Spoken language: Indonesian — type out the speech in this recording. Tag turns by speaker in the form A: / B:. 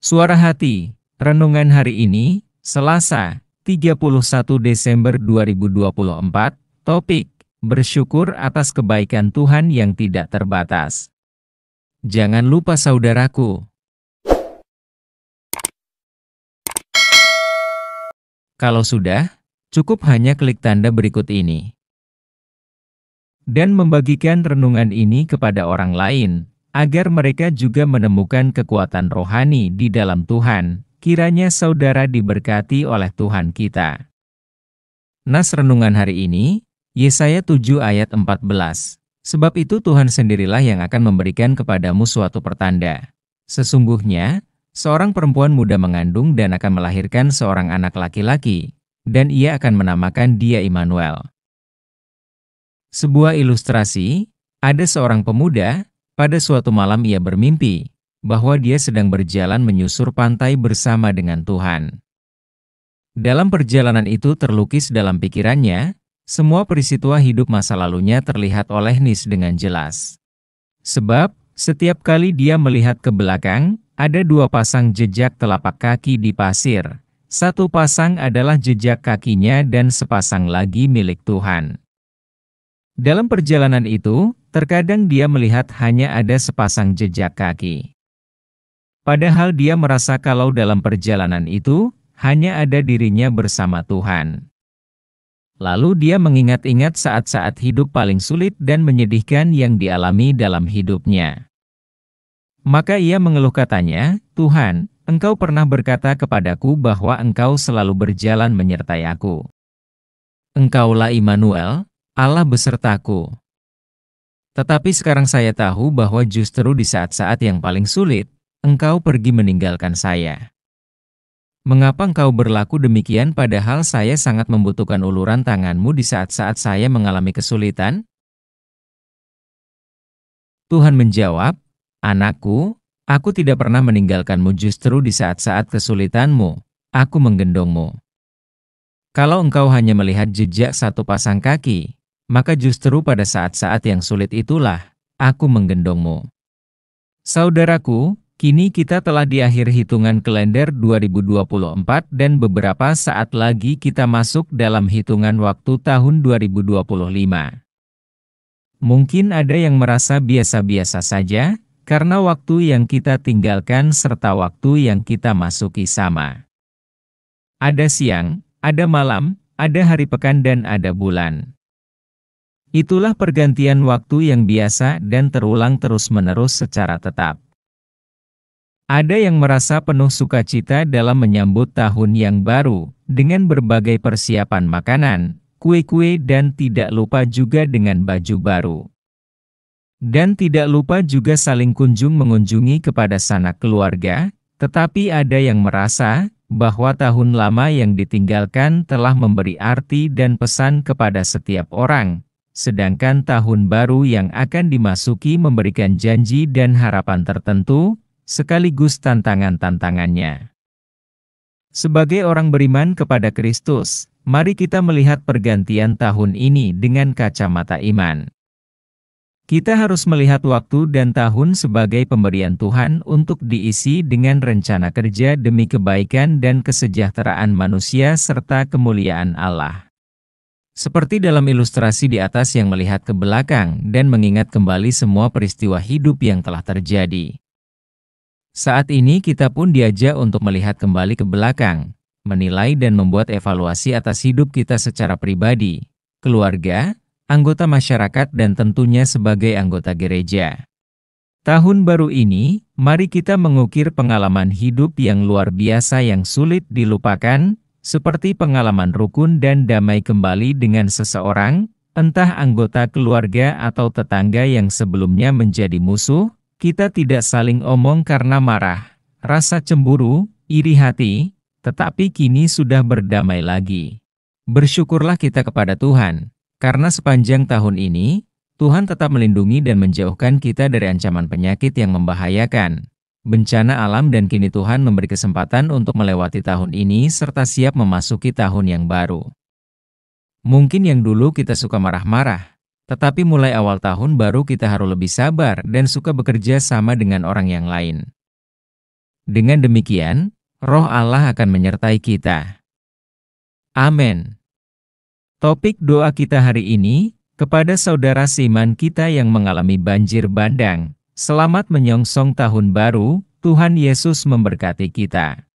A: Suara Hati, renungan hari ini, Selasa, 31 Desember 2024, topik, bersyukur atas kebaikan Tuhan yang tidak terbatas. Jangan lupa saudaraku, kalau sudah, cukup hanya klik tanda berikut ini. Dan membagikan renungan ini kepada orang lain, agar mereka juga menemukan kekuatan rohani di dalam Tuhan. Kiranya saudara diberkati oleh Tuhan kita. Nas renungan hari ini, Yesaya 7 ayat 14. Sebab itu Tuhan sendirilah yang akan memberikan kepadamu suatu pertanda. Sesungguhnya, seorang perempuan muda mengandung dan akan melahirkan seorang anak laki-laki, dan ia akan menamakan dia Immanuel. Sebuah ilustrasi, ada seorang pemuda, pada suatu malam ia bermimpi, bahwa dia sedang berjalan menyusur pantai bersama dengan Tuhan. Dalam perjalanan itu terlukis dalam pikirannya, semua peristiwa hidup masa lalunya terlihat oleh Nis dengan jelas. Sebab, setiap kali dia melihat ke belakang, ada dua pasang jejak telapak kaki di pasir. Satu pasang adalah jejak kakinya dan sepasang lagi milik Tuhan. Dalam perjalanan itu, terkadang dia melihat hanya ada sepasang jejak kaki. Padahal dia merasa kalau dalam perjalanan itu, hanya ada dirinya bersama Tuhan. Lalu dia mengingat-ingat saat-saat hidup paling sulit dan menyedihkan yang dialami dalam hidupnya. Maka ia mengeluh katanya, "Tuhan, Engkau pernah berkata kepadaku bahwa Engkau selalu berjalan menyertai aku. Engkaulah Immanuel, Allah besertaku. Tetapi sekarang saya tahu bahwa justru di saat-saat yang paling sulit, Engkau pergi meninggalkan saya. Mengapa Engkau berlaku demikian padahal saya sangat membutuhkan uluran tangan-Mu di saat-saat saya mengalami kesulitan?" Tuhan menjawab, "Anakku, aku tidak pernah meninggalkan-Mu justru di saat-saat kesulitan-Mu, aku menggendong-Mu. Kalau engkau hanya melihat jejak satu pasang kaki, maka justru pada saat-saat yang sulit itulah, aku menggendong-Mu." Saudaraku, kini kita telah di akhir hitungan kalender 2024 dan beberapa saat lagi kita masuk dalam hitungan waktu tahun 2025. Mungkin ada yang merasa biasa-biasa saja, karena waktu yang kita tinggalkan serta waktu yang kita masuki sama. Ada siang, ada malam, ada hari pekan dan ada bulan. Itulah pergantian waktu yang biasa dan terulang terus-menerus secara tetap. Ada yang merasa penuh sukacita dalam menyambut tahun yang baru, dengan berbagai persiapan makanan, kue-kue dan tidak lupa juga dengan baju baru. Dan tidak lupa juga saling kunjung mengunjungi kepada sanak keluarga, tetapi ada yang merasa bahwa tahun lama yang ditinggalkan telah memberi arti dan pesan kepada setiap orang. Sedangkan tahun baru yang akan dimasuki memberikan janji dan harapan tertentu, sekaligus tantangan-tantangannya. Sebagai orang beriman kepada Kristus, mari kita melihat pergantian tahun ini dengan kacamata iman. Kita harus melihat waktu dan tahun sebagai pemberian Tuhan untuk diisi dengan rencana kerja demi kebaikan dan kesejahteraan manusia serta kemuliaan Allah. Seperti dalam ilustrasi di atas yang melihat ke belakang dan mengingat kembali semua peristiwa hidup yang telah terjadi. Saat ini kita pun diajak untuk melihat kembali ke belakang, menilai dan membuat evaluasi atas hidup kita secara pribadi, keluarga, anggota masyarakat dan tentunya sebagai anggota gereja. Tahun baru ini, mari kita mengukir pengalaman hidup yang luar biasa yang sulit dilupakan, seperti pengalaman rukun dan damai kembali dengan seseorang, entah anggota keluarga atau tetangga yang sebelumnya menjadi musuh. Kita tidak saling omong karena marah, rasa cemburu, iri hati, tetapi kini sudah berdamai lagi. Bersyukurlah kita kepada Tuhan, karena sepanjang tahun ini, Tuhan tetap melindungi dan menjauhkan kita dari ancaman penyakit yang membahayakan, bencana alam dan kini Tuhan memberi kesempatan untuk melewati tahun ini serta siap memasuki tahun yang baru. Mungkin yang dulu kita suka marah-marah, tetapi mulai awal tahun baru kita harus lebih sabar dan suka bekerja sama dengan orang yang lain. Dengan demikian, Roh Allah akan menyertai kita. Amin. Topik doa kita hari ini, kepada saudara seiman kita yang mengalami banjir bandang, selamat menyongsong tahun baru, Tuhan Yesus memberkati kita.